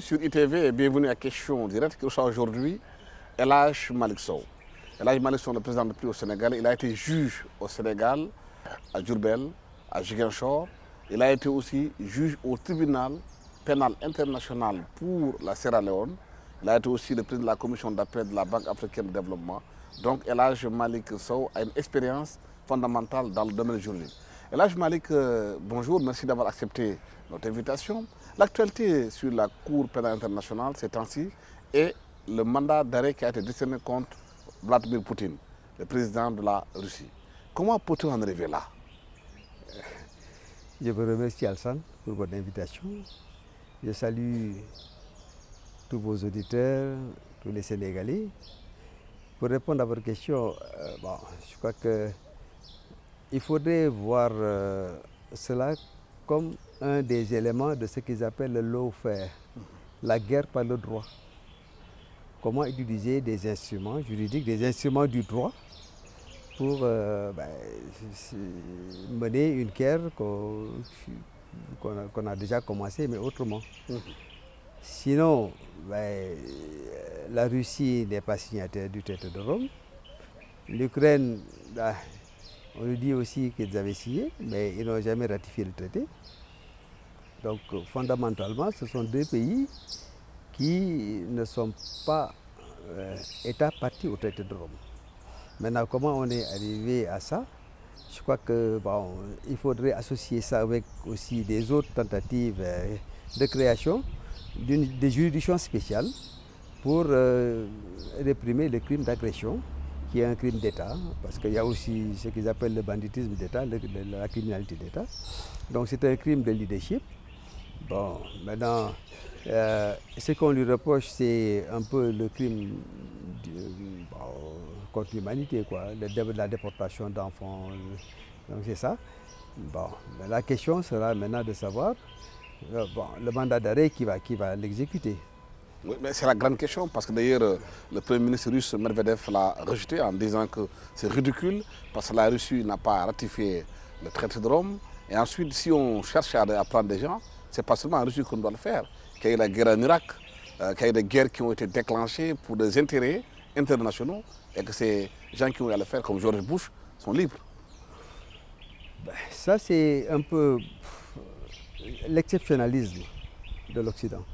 Sur ITV et bienvenue à Question Directe qui reçoit aujourd'hui El Hadj Malick Sow. El Hadj Malick Sow, le président de prix au Sénégal, il a été juge au Sénégal, à Diourbel, à Ziguinchor. Il a été aussi juge au tribunal pénal international pour la Sierra Leone. Il a été aussi le président de la commission d'appel de la Banque africaine de développement. Donc El Hadj Malick Sow a une expérience fondamentale dans le domaine juridique. El Hadj Malick, bonjour, merci d'avoir accepté notre invitation. L'actualité sur la Cour pénale internationale ces temps-ci est le mandat d'arrêt qui a été décerné contre Vladimir Poutine, le président de la Russie. Comment peut-on en arriver là? Je vous remercie Alsan pour votre invitation. Je salue tous vos auditeurs, tous les Sénégalais. Pour répondre à votre question, je crois qu'il faudrait voir cela comme un des éléments de ce qu'ils appellent le lawfare, la guerre par le droit. Comment utiliser des instruments juridiques, des instruments du droit pour mener une guerre qu'on a déjà commencé, mais autrement. Sinon, la Russie n'est pas signataire du traité de Rome. L'Ukraine, on nous dit aussi qu'ils avaient signé, mais ils n'ont jamais ratifié le traité. Donc, fondamentalement, ce sont deux pays qui ne sont pas États partis au traité de Rome. Maintenant, comment on est arrivé à ça? Je crois qu'il faudrait associer ça avec aussi des autres tentatives de création des juridictions spéciales pour réprimer le crime d'agression, qui est un crime d'État, parce qu'il y a aussi ce qu'ils appellent le banditisme d'État, la criminalité d'État. Donc c'est un crime de leadership. Bon, maintenant, ce qu'on lui reproche, c'est un peu le crime contre l'humanité, quoi, la déportation d'enfants. Donc c'est ça. Bon, la question sera maintenant de savoir le mandat d'arrêt qui va l'exécuter. Oui, mais c'est la grande question, parce que d'ailleurs, le Premier ministre russe Medvedev l'a rejeté en disant que c'est ridicule, parce que la Russie n'a pas ratifié le traité de Rome. Et ensuite, si on cherche à prendre des gens, c'est pas seulement en Russie qu'on doit le faire. Qu'il y a eu la guerre en Irak, qu'il y a eu des guerres qui ont été déclenchées pour des intérêts internationaux, et que ces gens qui ont eu à le faire, comme George Bush, sont libres. Ça, c'est un peu l'exceptionnalisme de l'Occident.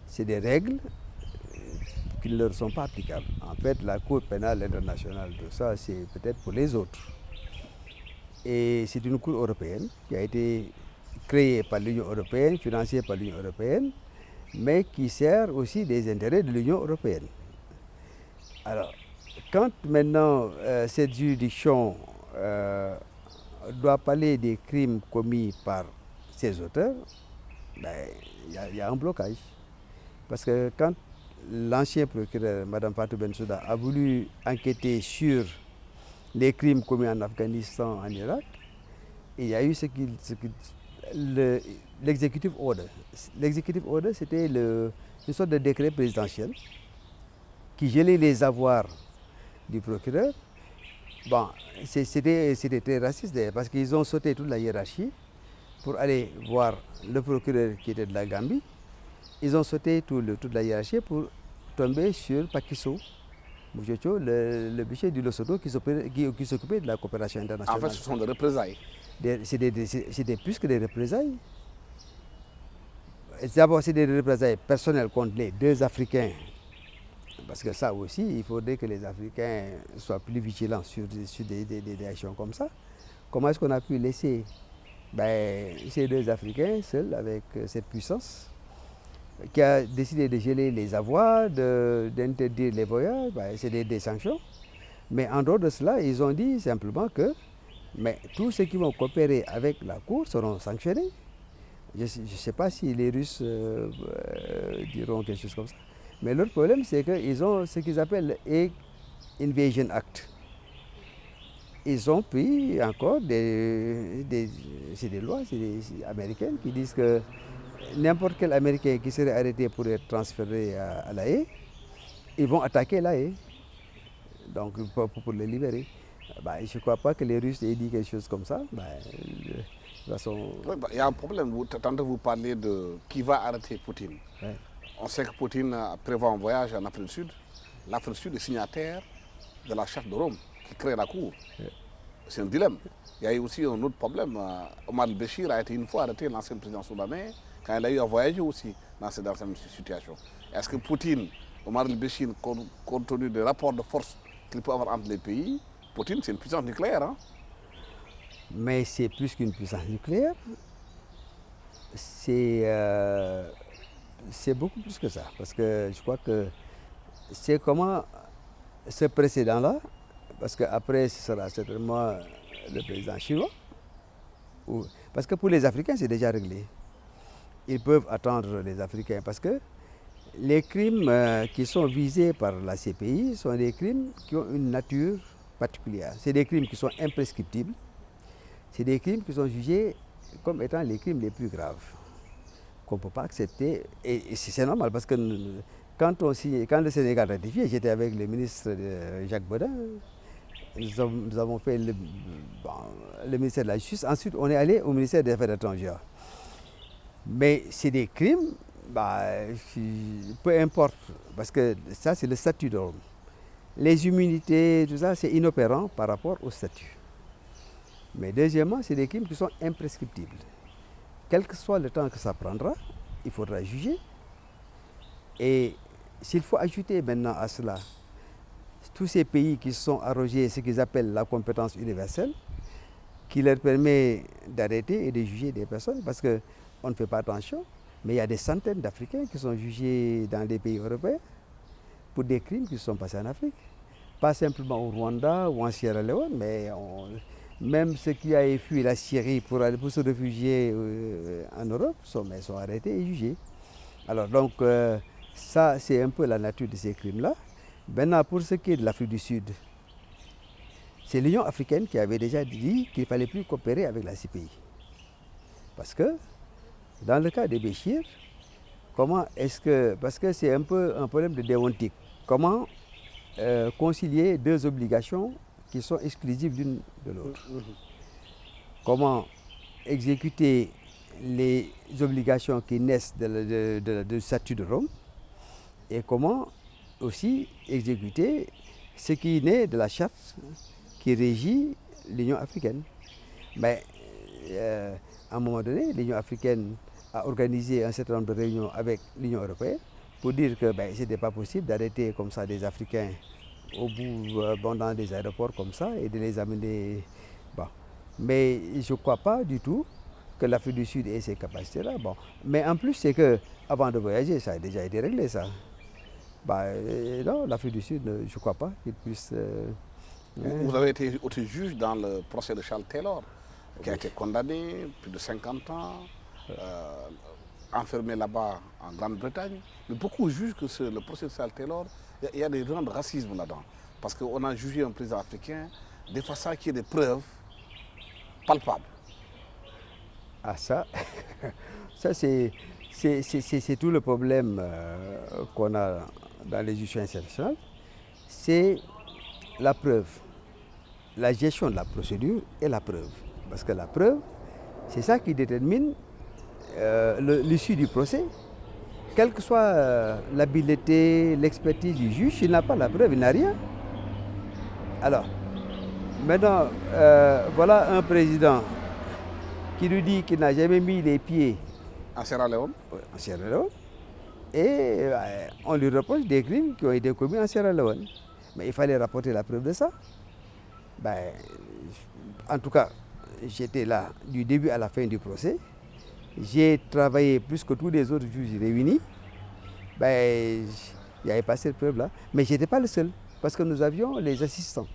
C'est des règles qui ne leur sont pas applicables. En fait, la Cour pénale internationale, tout ça, c'est peut-être pour les autres. Et c'est une Cour européenne qui a été créée par l'Union européenne, financée par l'Union européenne, mais qui sert aussi des intérêts de l'Union européenne. Alors, quand maintenant cette juridiction doit parler des crimes commis par ses auteurs, il y a un blocage. Parce que quand l'ancien procureur, Mme Fatou Bensouda, a voulu enquêter sur les crimes commis en Afghanistan, en Irak, il y a eu l'executive order. L'executive order, c'était une sorte de décret présidentiel qui gelait les avoirs du procureur. Bon, c'était très raciste parce qu'ils ont sauté toute la hiérarchie pour aller voir le procureur qui était de la Gambie. Ils ont sauté toute la hiérarchie pour tomber sur Pakiso Moujocho, le bûcher du Lesotho qui s'occupait de la coopération internationale. En fait, ce sont des représailles. C'est plus que des représailles. D'abord, c'est des représailles personnelles contre les deux Africains. Parce que ça aussi, il faudrait que les Africains soient plus vigilants sur des actions comme ça. Comment est-ce qu'on a pu laisser ces deux Africains seuls avec cette puissance qui a décidé de geler les avoirs, d'interdire les voyages, c'est des sanctions. Mais en dehors de cela, ils ont dit simplement que tous ceux qui vont coopérer avec la Cour seront sanctionnés. Je ne sais pas si les Russes diront quelque chose comme ça. Mais l'autre problème, c'est qu'ils ont ce qu'ils appellent l'Invasion Act. Ils ont pris encore des lois américaines qui disent que n'importe quel Américain qui serait arrêté pour être transféré à La Haye, ils vont attaquer La Haye, donc pour le libérer. Je ne crois pas que les Russes aient dit quelque chose comme ça. De toute façon... Il y a un problème. Tantôt vous parlez de qui va arrêter Poutine. Ouais. On sait que Poutine prévoit un voyage en Afrique du Sud. L'Afrique du Sud est signataire de la charte de Rome qui crée la Cour. C'est un dilemme. Il y a eu aussi un autre problème. Omar el-Béchir a été une fois arrêté, l'ancien président soudanais, quand il a eu à voyager aussi dans cette situation. Est-ce que Poutine, Omar el-Béchir, compte tenu des rapports de force qu'il peut avoir entre les pays, Poutine, c'est une puissance nucléaire. Hein? Mais c'est plus qu'une puissance nucléaire. C'est beaucoup plus que ça. Parce que je crois que c'est comment ce précédent-là, parce qu'après ce sera certainement le président chinois, parce que pour les Africains c'est déjà réglé. Ils peuvent attendre les Africains parce que les crimes qui sont visés par la CPI sont des crimes qui ont une nature particulière. C'est des crimes qui sont imprescriptibles. C'est des crimes qui sont jugés comme étant les crimes les plus graves, qu'on ne peut pas accepter. Et c'est normal parce que quand le Sénégal a ratifié, j'étais avec le ministre Jacques Bodin, nous avons fait le ministère de la Justice, ensuite on est allé au ministère des Affaires étrangères. Mais c'est des crimes, peu importe, parce que ça c'est le statut de Rome. Les immunités, tout ça, c'est inopérant par rapport au statut. Mais deuxièmement, c'est des crimes qui sont imprescriptibles. Quel que soit le temps que ça prendra, il faudra juger. Et s'il faut ajouter maintenant à cela tous ces pays qui sont arrogés ce qu'ils appellent la compétence universelle, qui leur permet d'arrêter et de juger des personnes, parce qu'on ne fait pas attention, mais il y a des centaines d'Africains qui sont jugés dans des pays européens pour des crimes qui se sont passés en Afrique. Pas simplement au Rwanda ou en Sierra Leone, mais même ceux qui avaient fui la Syrie pour se réfugier en Europe sont arrêtés et jugés. Alors donc, ça c'est un peu la nature de ces crimes-là. Maintenant, pour ce qui est de l'Afrique du Sud, c'est l'Union africaine qui avait déjà dit qu'il ne fallait plus coopérer avec la CPI. Parce que, dans le cas de Béchir, parce que c'est un peu un problème de déontique, comment concilier deux obligations qui sont exclusives l'une de l'autre. Comment exécuter les obligations qui naissent du statut de Rome et comment aussi exécuter ce qui naît de la charte qui régit l'Union africaine. Mais à un moment donné, l'Union africaine a organisé un certain nombre de réunions avec l'Union européenne pour dire que ce n'était pas possible d'arrêter comme ça des Africains au bout dans des aéroports comme ça et de les amener. Bon. Mais je ne crois pas du tout que l'Afrique du Sud ait ces capacités-là. Bon. Mais en plus, c'est qu'avant de voyager, ça a déjà été réglé, ça. Non, l'Afrique du Sud, je ne crois pas qu'il puisse... Vous avez été aussi juge dans le procès de Charles Taylor, qui a été condamné plus de 50 ans, enfermé là-bas en Grande-Bretagne. Mais beaucoup jugent que le procès de Charles Taylor, il y a des rangs de racisme là-dedans. Parce qu'on a jugé un président africain des fois ça qui est des preuves palpables. Ah ça, ça c'est tout le problème qu'on a dans les justices internationales. C'est la preuve, la gestion de la procédure et la preuve. Parce que la preuve, c'est ça qui détermine l'issue du procès. Quelle que soit l'habileté, l'expertise du juge, s'il n'a pas la preuve, il n'a rien. Alors, maintenant, voilà un président qui nous dit qu'il n'a jamais mis les pieds en Sierra Leone. En Sierra Leone. Et on lui reproche des crimes qui ont été commis en Sierra Leone. Mais il fallait rapporter la preuve de ça. En tout cas, j'étais là du début à la fin du procès. J'ai travaillé plus que tous les autres juges réunis. Il n'y avait pas cette preuve-là. Mais je n'étais pas le seul, parce que nous avions les assistants.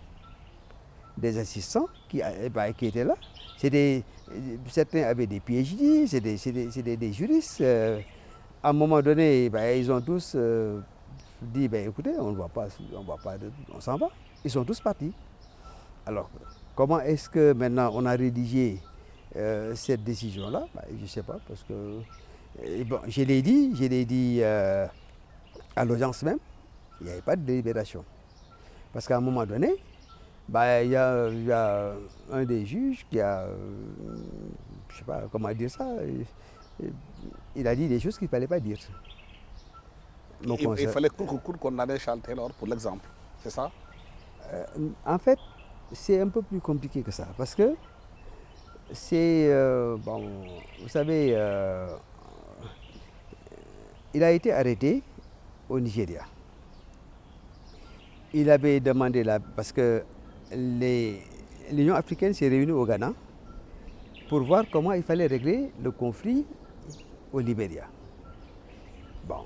Des assistants qui étaient là. Certains avaient des PhD, c'est des juristes. À un moment donné, ils ont tous dit, écoutez, on s'en va. Ils sont tous partis. Alors, comment est-ce que maintenant on a rédigé cette décision-là? Je ne sais pas, parce que je l'ai dit à l'audience même, il n'y avait pas de délibération. Parce qu'à un moment donné, il y a un des juges qui a, je ne sais pas comment dire ça, il a dit des choses qu'il ne fallait pas dire. Il fallait court condamner Charles Taylor pour l'exemple, c'est ça? En fait, c'est un peu plus compliqué que ça, parce que c'est, bon, vous savez, il a été arrêté au Nigeria. Il avait demandé, parce que l'Union africaine s'est réunie au Ghana pour voir comment il fallait régler le conflit au Libéria. Bon,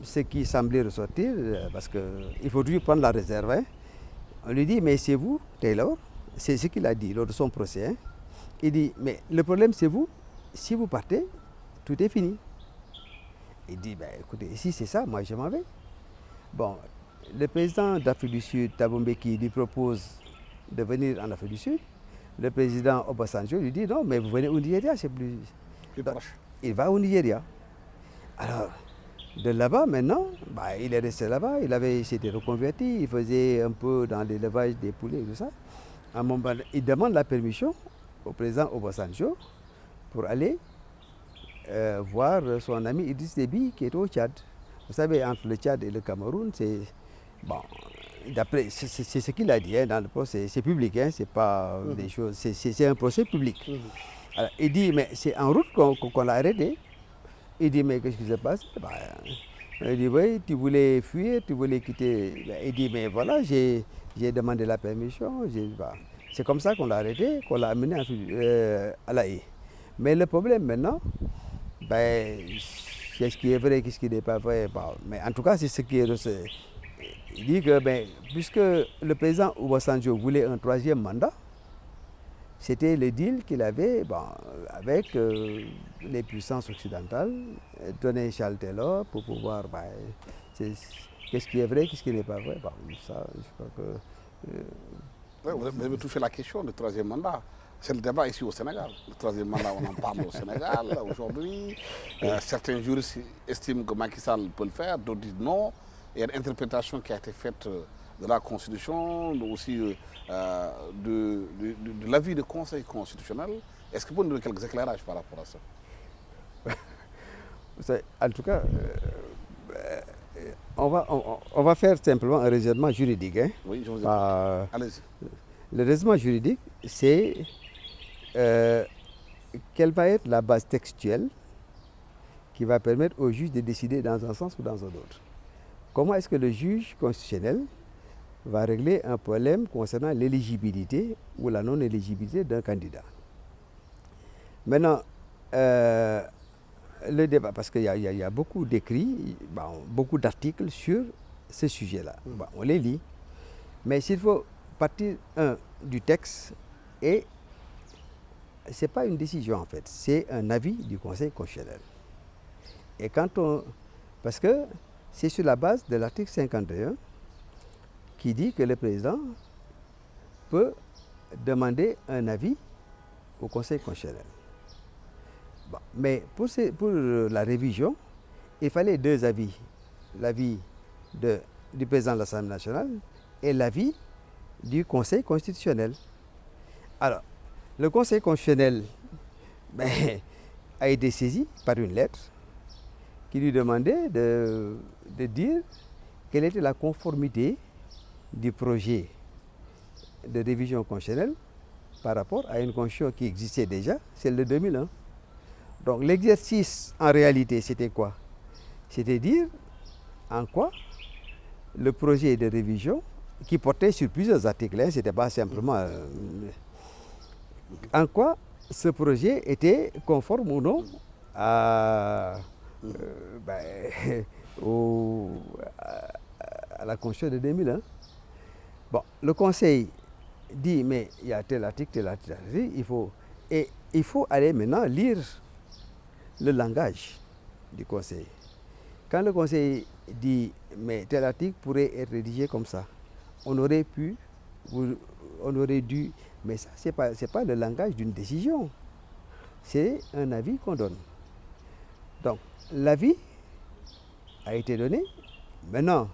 ce qui semblait ressortir, parce qu'il faut toujours prendre la réserve, hein. On lui dit, mais c'est vous, Taylor, c'est ce qu'il a dit lors de son procès. Hein. Il dit, mais le problème c'est vous, si vous partez, tout est fini. Il dit, ben, écoutez, si c'est ça, moi je m'en vais. Bon, le président d'Afrique du Sud, Thabo Mbeki, lui propose de venir en Afrique du Sud. Le président Obasanjo lui dit, non, mais vous venez au Nigeria, c'est plus proche. Il va au Nigeria. Alors, de là-bas, maintenant, bah, il est resté là-bas, s'était reconverti, il faisait un peu dans l'élevage des poulets et tout ça. À un moment, il demande la permission au président Obasanjo pour aller voir son ami Idriss Déby qui est au Tchad. Vous savez, entre le Tchad et le Cameroun, c'est ce qu'il a dit hein, dans le procès. C'est public, hein, c'est pas des choses. C'est un procès public. Alors, il dit, mais c'est en route qu'on l'a arrêté. Il dit, mais qu'est-ce qui se passe? Il dit, oui, tu voulais fuir, tu voulais quitter. Il dit, mais voilà, j'ai demandé la permission. C'est comme ça qu'on l'a arrêté, qu'on l'a amené à La Haye. Mais le problème maintenant, qu'est-ce qui est vrai, qu'est-ce qui n'est pas vrai. Mais en tout cas, c'est ce qui est. Il dit que, puisque le président Obasanjo voulait un troisième mandat, c'était le deal qu'il avait avec les puissances occidentales, donner Charles Taylor pour pouvoir. Qu'est-ce qui est vrai, qu'est-ce qui n'est pas vrai. Ça, je crois que. Vous avez touché la question du troisième mandat. C'est le débat ici au Sénégal. Le troisième mandat, on en parle au Sénégal aujourd'hui. Certains juristes estiment que Macky Sall peut le faire, d'autres disent non. Il y a une interprétation qui a été faite de la Constitution, aussi de l'avis du Conseil constitutionnel. Est-ce que vous pouvez nous donner quelques éclairages par rapport à ça? En tout cas, on va faire simplement un raisonnement juridique. Hein. Oui, je vous écoute. Allez-y. Le raisonnement juridique, c'est quelle va être la base textuelle qui va permettre au juge de décider dans un sens ou dans un autre. Comment est-ce que le juge constitutionnel va régler un problème concernant l'éligibilité ou la non-éligibilité d'un candidat? Maintenant, le débat, parce qu'il y a beaucoup d'écrits, beaucoup d'articles sur ce sujet-là. On les lit. Mais s'il faut partir du texte, et ce n'est pas une décision en fait, c'est un avis du Conseil constitutionnel. Et parce que c'est sur la base de l'article 51 qui dit que le président peut demander un avis au Conseil constitutionnel. Mais pour la révision, il fallait deux avis. L'avis du président de l'Assemblée nationale et l'avis du Conseil constitutionnel. Alors, le Conseil constitutionnel a été saisi par une lettre qui lui demandait de dire quelle était la conformité du projet de révision constitutionnelle par rapport à une constitution qui existait déjà, celle de 2001. Donc l'exercice en réalité c'était quoi? C'était dire en quoi le projet de révision qui portait sur plusieurs articles, hein, c'était pas simplement en quoi ce projet était conforme ou non à la Constitution de 2001. Bon, le Conseil dit, mais il y a tel article, il faut aller maintenant lire le langage du Conseil. Quand le Conseil dit, mais tel article pourrait être rédigé comme ça, on aurait dû, mais ça, c'est pas le langage d'une décision, c'est un avis qu'on donne. Donc, l'avis a été donné. Maintenant,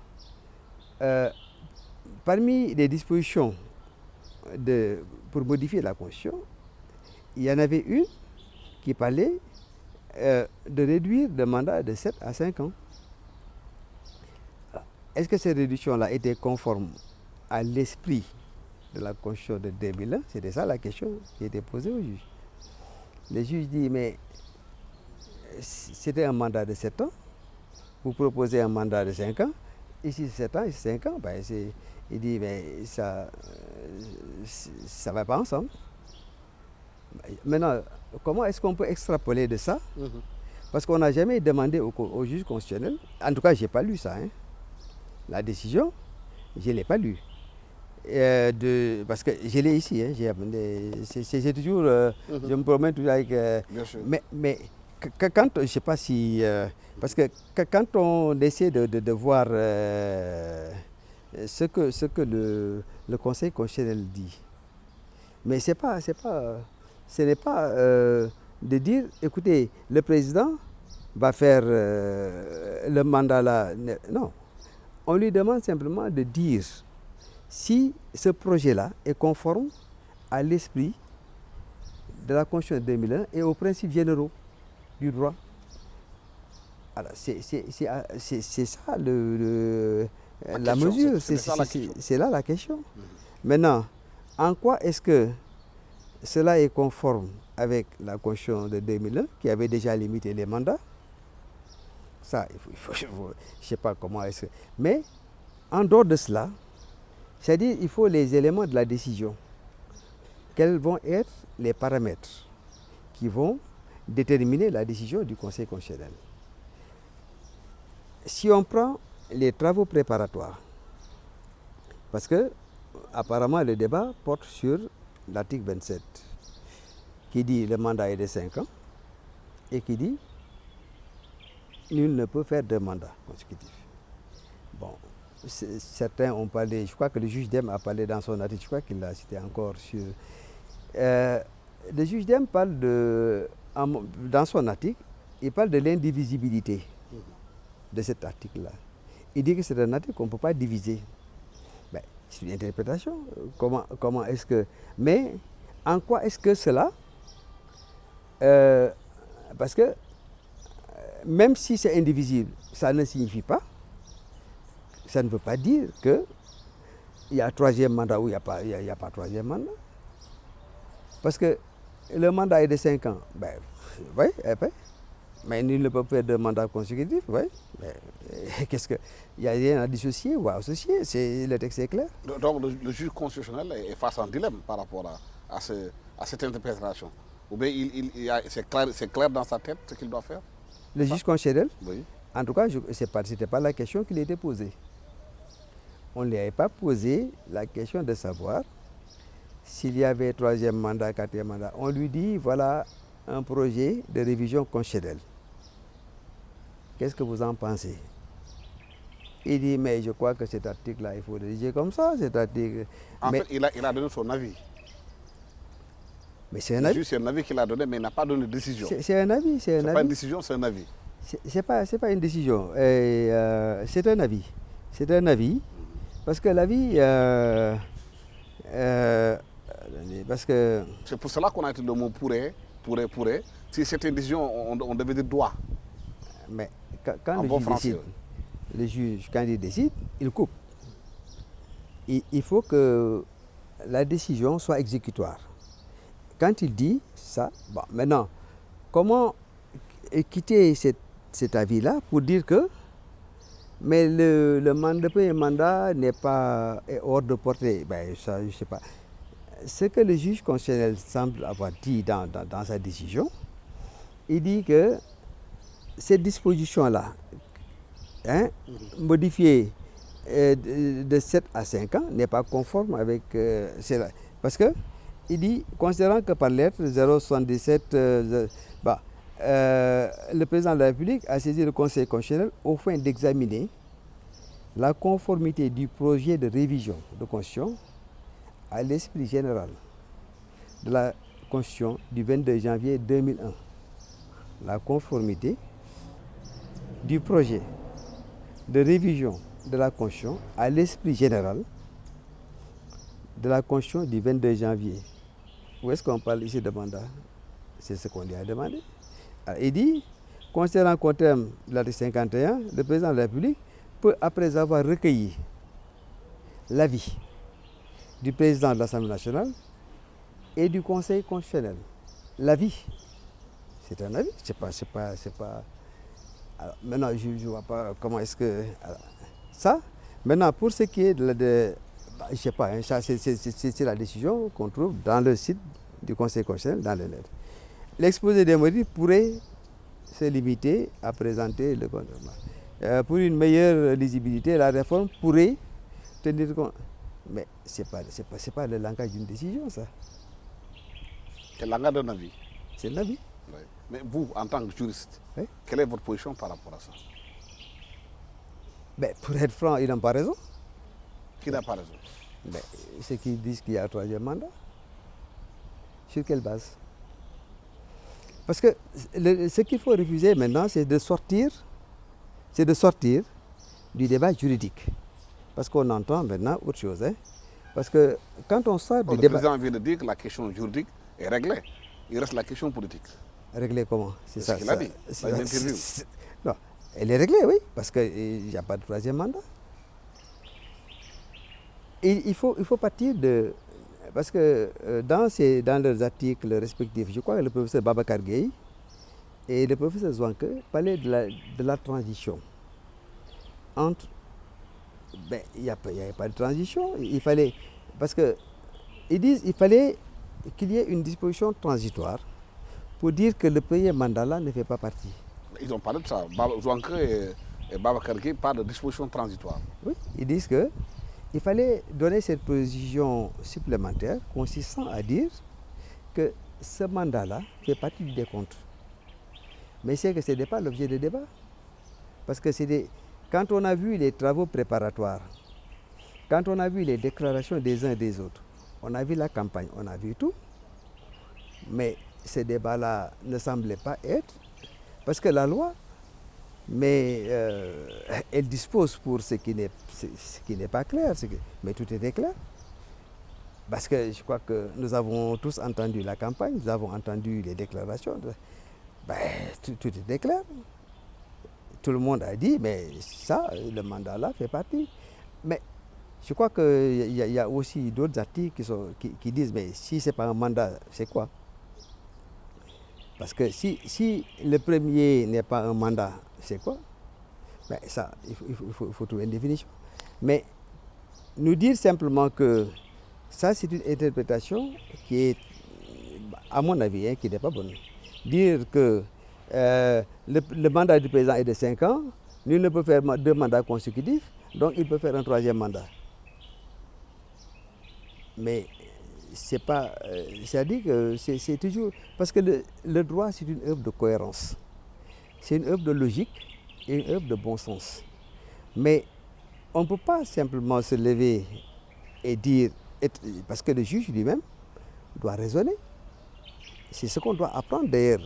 parmi les dispositions pour modifier la Constitution, il y en avait une qui parlait de réduire le mandat de 7 à 5 ans. est-ce que ces réductions-là étaient conformes à l'esprit de la Constitution de 2001? C'était ça la question qui était posée au juge. Le juge dit, mais c'était un mandat de 7 ans. Vous proposez un mandat de 5 ans. Ici, 7 ans, ici, 5 ans. Ben, il dit, mais ça ne va pas ensemble. Maintenant, comment est-ce qu'on peut extrapoler de ça? Parce qu'on n'a jamais demandé au juge constitutionnel, en tout cas, je n'ai pas lu ça, hein. La décision, je ne l'ai pas lue. Parce que je l'ai ici, hein, c'est toujours, je me promène toujours avec... mais quand, je ne sais pas si... parce que quand on essaie de voir ce que le Conseil constitutionnel dit, mais ce n'est pas de dire, écoutez, le président va faire le mandat là. Non, on lui demande simplement de dire si ce projet-là est conforme à l'esprit de la Constitution de 2001 et aux principes généraux du droit. Alors, c'est ça la mesure, c'est là la question. Maintenant, en quoi est-ce que cela est conforme avec la Constitution de 2001 qui avait déjà limité les mandats? Ça, je ne sais pas comment est-ce que... Mais, en dehors de cela, c'est-à-dire il faut les éléments de la décision. Quels vont être les paramètres qui vont déterminer la décision du Conseil constitutionnel? Si on prend les travaux préparatoires, parce que apparemment le débat porte sur l'article 27, qui dit le mandat est de 5 ans, et qui dit nul ne peut faire de mandat consécutif. Bon, certains ont parlé, je crois que le juge Dème a parlé dans son article, je crois qu'il l'a cité encore sur... le juge Dème parle dans son article, il parle de l'indivisibilité de cet article-là. Il dit que c'est un article qu'on ne peut pas diviser. Ben, c'est une interprétation. Comment est-ce que... Mais en quoi est-ce que cela... parce que même si c'est indivisible, ça ne signifie pas, ça ne veut pas dire qu'il y a un troisième mandat ou il n'y a pas troisième mandat. Parce que le mandat est de 5 ans. Ben, oui, mais nul ne peut faire de mandat consécutif. Oui. Qu'est-ce que... Il n'y a rien à dissocier ou à associer. Le texte est clair. Donc le juge constitutionnel est face à un dilemme par rapport à cette interprétation. Ou bien c'est clair dans sa tête ce qu'il doit faire? Le juge constitutionnel? Oui. En tout cas, ce n'était pas la question qui lui était posée. On ne lui avait pas posé la question de savoir s'il y avait troisième mandat, quatrième mandat. On lui dit, voilà un projet de révision constitutionnelle. Qu'est-ce que vous en pensez? Il dit, mais je crois que cet article-là, il faut le rédiger comme ça. Cet article... En fait, il a donné son avis. Mais c'est un avis. C'est un avis qu'il a donné, mais il n'a pas donné de décision. C'est un avis. C'est pas une décision, c'est un avis. C'est pas une décision. C'est un avis. C'est un avis. Parce que l'avis... parce que... C'est pour cela qu'on a été le mot pourrait. Si c'était une décision, on devait dire doit. Mais quand le juge décide, il coupe. Il faut que la décision soit exécutoire. Quand il dit ça, bon, maintenant, comment quitter cet avis-là pour dire que mais le mandat n'est pas hors de portée? Ben, ça, je ne sais pas. Ce que le juge constitutionnel semble avoir dit dans sa décision, il dit que cette disposition-là, modifiée de 7 à 5 ans, n'est pas conforme avec cela. Parce que il dit, considérant que par lettre 077, le président de la République a saisi le Conseil constitutionnel au fin d'examiner la conformité du projet de révision de Constitution à l'esprit général de la Constitution du 22 janvier 2001. La conformité du projet de révision de la Constitution à l'esprit général de la Constitution du 22 janvier. Où est-ce qu'on parle ici de mandat? C'est ce qu'on lui a demandé. Alors, il dit, considérant qu'au terme de l'article 51, le président de la République peut, après avoir recueilli l'avis du président de l'Assemblée nationale et du Conseil constitutionnel, l'avis, c'est un avis, c'est pas. Alors, maintenant, je ne vois pas comment est-ce que ça. Maintenant, pour ce qui est je ne sais pas, hein, ça c'est la décision qu'on trouve dans le site du Conseil constitutionnel, dans le net. L'exposé des motifs pourrait se limiter à présenter le contre. Pour une meilleure lisibilité, la réforme pourrait tenir compte. Mais ce n'est pas le langage d'une décision, ça. C'est le langage d'un avis. C'est l'avis. Oui. Mais vous, en tant que juriste, Oui. quelle est votre position par rapport à ça? Ben, pour être franc, ils n'ont pas raison. Qui n'a pas raison? Ben, ceux qui disent qu'il y a un troisième mandat. Sur quelle base? Parce que ce qu'il faut refuser maintenant, c'est de sortir du débat juridique. Parce qu'on entend maintenant autre chose. Hein? Parce que quand on sort du Le débat... président vient de dire que la question juridique est réglée. Il reste la question politique. Réglée comment? C'est ça qu'il a dit dans une interview. Non, elle est réglée, oui, parce qu'il n'y a pas de troisième mandat. Et il faut partir de... Parce que dans leurs articles respectifs, je crois que le professeur Babacar Gueye et le professeur Zouanke parlaient de la transition. Entre... Ben, il n'y avait pas de transition. Il fallait... Parce que ils disent qu'il fallait qu'il y ait une disposition transitoire pour dire que le premier mandat-là ne fait pas partie. Ils ont parlé de ça. Zouanke et Babacar Gueye parlent de disposition transitoire. Oui, ils disent qu'il fallait donner cette position supplémentaire consistant à dire que ce mandat-là fait partie du décompte. Mais c'est que ce n'est pas l'objet de débat. Parce que quand on a vu les travaux préparatoires, quand on a vu les déclarations des uns et des autres, on a vu la campagne, on a vu tout, mais ce débat-là ne semblait pas être, parce que la loi, elle dispose pour ce qui n'est pas clair, mais tout était clair. Parce que je crois que nous avons tous entendu la campagne, nous avons entendu les déclarations, tout était clair. Tout le monde a dit, mais ça, le mandat-là fait partie. Mais je crois qu'il y a aussi d'autres articles qui disent, mais si ce n'est pas un mandat, c'est quoi? Parce que si le premier n'est pas un mandat, c'est quoi? Ben ça, il faut trouver une définition. Mais nous dire simplement que ça, c'est une interprétation qui est, à mon avis, hein, qui n'est pas bonne. Dire que le mandat du président est de 5 ans, nul ne peut faire 2 mandats consécutifs, donc il peut faire un 3e mandat. Mais c'est pas, c'est-à-dire que c'est toujours, parce que le droit c'est une œuvre de cohérence, c'est une œuvre de logique et une œuvre de bon sens. Mais on ne peut pas simplement se lever et dire, parce que le juge lui-même doit raisonner. C'est ce qu'on doit apprendre d'ailleurs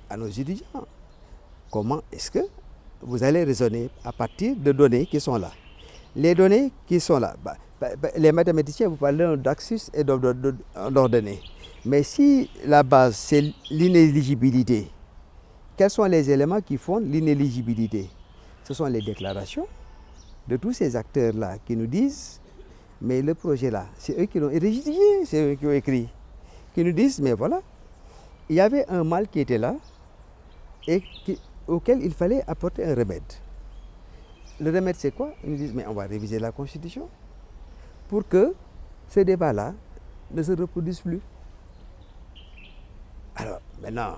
à nos étudiants. Comment est-ce que vous allez raisonner à partir de données qui sont là? Les données qui sont là, les mathématiciens vous parlent d'axus et d'ordonnées. Mais si la base c'est l'inéligibilité, quels sont les éléments qui font l'inéligibilité? Ce sont les déclarations de tous ces acteurs-là qui nous disent, mais le projet-là, c'est eux qui l'ont rédigé, c'est eux qui ont écrit, qui nous disent, mais voilà, il y avait un mal qui était là et auquel il fallait apporter un remède. Le remède, c'est quoi? Ils nous disent, mais on va réviser la Constitution pour que ce débat-là ne se reproduise plus. Alors, maintenant,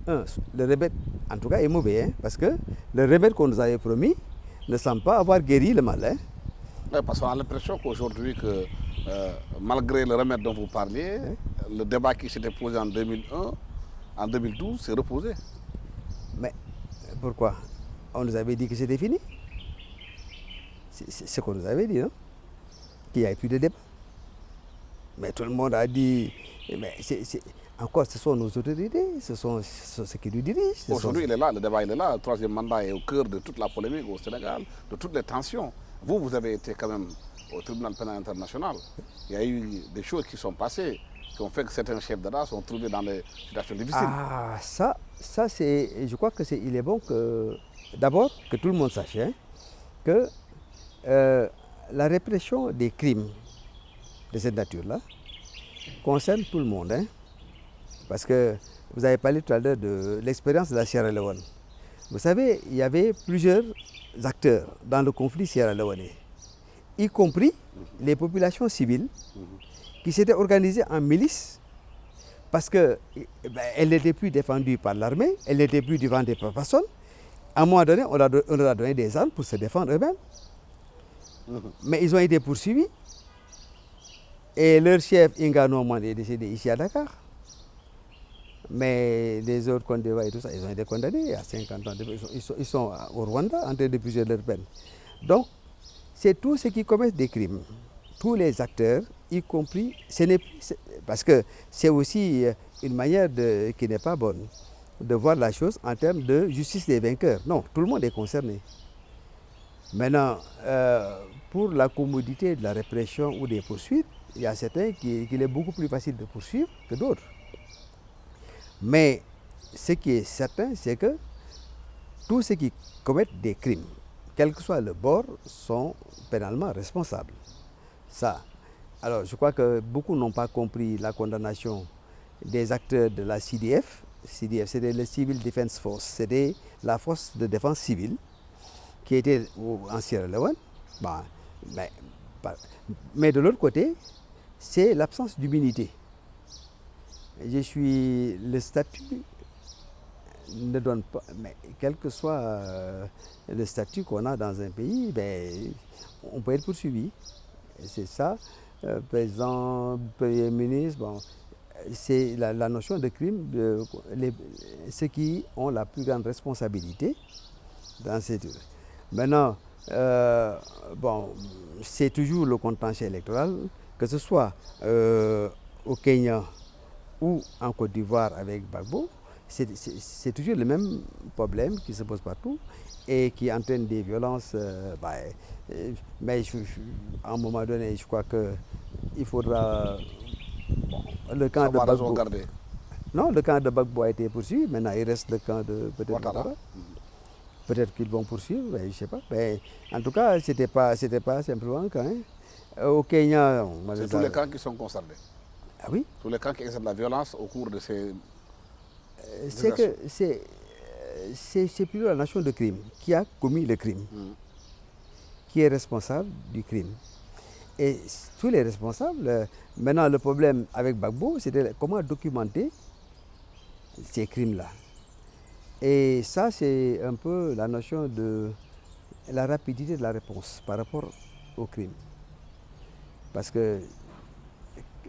le remède, en tout cas, est mauvais, hein, parce que le remède qu'on nous avait promis ne semble pas avoir guéri le mal. Hein. Oui, parce qu'on a l'impression qu'aujourd'hui, malgré le remède dont vous parliez, le débat qui s'était posé en 2001, en 2012, s'est reposé. Mais pourquoi? On nous avait dit que c'était fini. C'est ce qu'on nous avait dit, non? Qu'il n'y avait plus de débat. Mais tout le monde a dit, mais encore, ce sont nos autorités, ce sont ceux qui nous dirigent. Aujourd'hui, il est là, le débat il est là. Le 3e mandat est au cœur de toute la polémique au Sénégal, de toutes les tensions. Vous avez été quand même au tribunal pénal international. Il y a eu des choses qui sont passées. qui ont fait que certains chefs d'État sont trouvés dans des situations difficiles. Ah, ça c'est, je crois que il est bon que, d'abord, que tout le monde sache que la répression des crimes de cette nature-là concerne tout le monde. Parce que vous avez parlé tout à l'heure de l'expérience de la Sierra Leone. Vous savez, il y avait plusieurs acteurs dans le conflit sierra-léonais, y compris les populations civiles qui s'étaient organisées en milices parce qu'elles n'étaient plus défendues par l'armée, elles n'étaient plus devant des personnes. À un moment donné, on leur a donné des armes pour se défendre eux-mêmes. Mais ils ont été poursuivis et leur chef Inga Norman est décédé ici à Dakar. Mais les autres Côte d'Ivoire et tout ça, ils ont été condamnés à 50 ans. Ils sont au Rwanda en train de purger leur peine. Donc, c'est tous ceux qui commettent des crimes, tous les acteurs, y compris, parce que c'est aussi une manière qui n'est pas bonne de voir la chose en termes de justice des vainqueurs. Non, tout le monde est concerné. Maintenant, pour la commodité de la répression ou des poursuites, il y a certains qu'il est beaucoup plus facile de poursuivre que d'autres. Mais ce qui est certain, c'est que tous ceux qui commettent des crimes, quel que soit le bord, sont pénalement responsables. Ça. Alors, je crois que beaucoup n'ont pas compris la condamnation des acteurs de la CDF. CDF, c'était le Civil Defense Force, c'était la force de défense civile qui était en Sierra Leone. Bon, mais de l'autre côté, c'est l'absence d'humilité. Le statut ne donne pas, mais quel que soit le statut qu'on a dans un pays, on peut être poursuivi. C'est ça, président, premier ministre, bon, c'est la notion de crime, ceux qui ont la plus grande responsabilité dans ces trucs. Maintenant, c'est toujours le contentieux électoral, que ce soit au Kenya ou en Côte d'Ivoire avec Gbagbo, c'est toujours le même problème qui se pose partout et qui entraîne des violences. Mais à un moment donné, je crois qu'il faudra... le camp de Gbagbo... Non, le camp de Gbagbo a été poursuivi, maintenant il reste le camp de Ouattara. Peut-être qu'ils vont poursuivre, je ne sais pas. Mais en tout cas, ce n'était pas simplement un camp. Au Kenya... C'est tous les camps qui sont concernés. Ah oui? Tous les camps qui exercent la violence au cours de ces... C'est plutôt la nation de crime qui a commis le crime, qui est responsable du crime. Et tous les responsables, maintenant le problème avec Gbagbo, c'était comment documenter ces crimes-là. Et ça, c'est un peu la notion de la rapidité de la réponse par rapport au crime. Parce que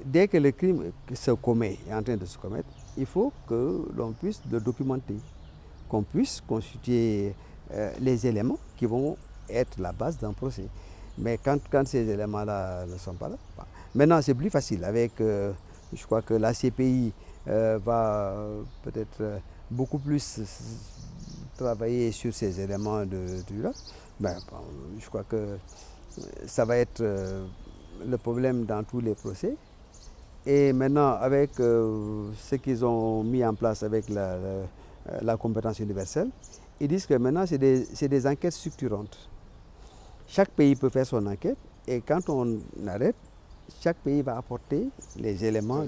dès que le crime se commet, est en train de se commettre, il faut que l'on puisse le documenter, qu'on puisse constituer les éléments qui vont être la base d'un procès. Mais quand ces éléments-là ne sont pas là, maintenant c'est plus facile. Avec, je crois que la CPI va peut-être beaucoup plus travailler sur ces éléments là. Je crois que ça va être le problème dans tous les procès. Et maintenant, avec ce qu'ils ont mis en place avec la compétence universelle, ils disent que maintenant, c'est des enquêtes structurantes. Chaque pays peut faire son enquête et quand on arrête, chaque pays va apporter les éléments.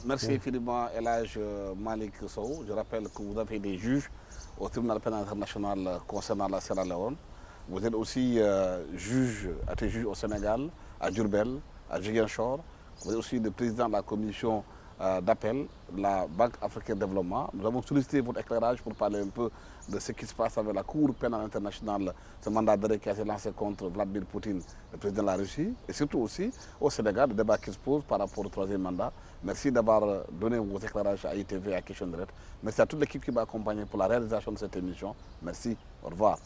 Merci infiniment, El Hadj Malick Sow. Je rappelle que vous avez des juges au tribunal pénal international concernant la Sierra Leone. Vous êtes aussi juge au Sénégal, à Diourbel, à Ziguinchor. Vous êtes aussi le président de la commission d'appel de la Banque africaine de développement. Nous avons sollicité votre éclairage pour parler un peu de ce qui se passe avec la Cour pénale internationale, ce mandat d'arrêt qui a été lancé contre Vladimir Poutine, le président de la Russie, et surtout aussi au Sénégal, le débat qui se pose par rapport au troisième mandat. Merci d'avoir donné vos éclairages à ITV et à Question Direct. Merci à toute l'équipe qui m'a accompagné pour la réalisation de cette émission. Merci, au revoir.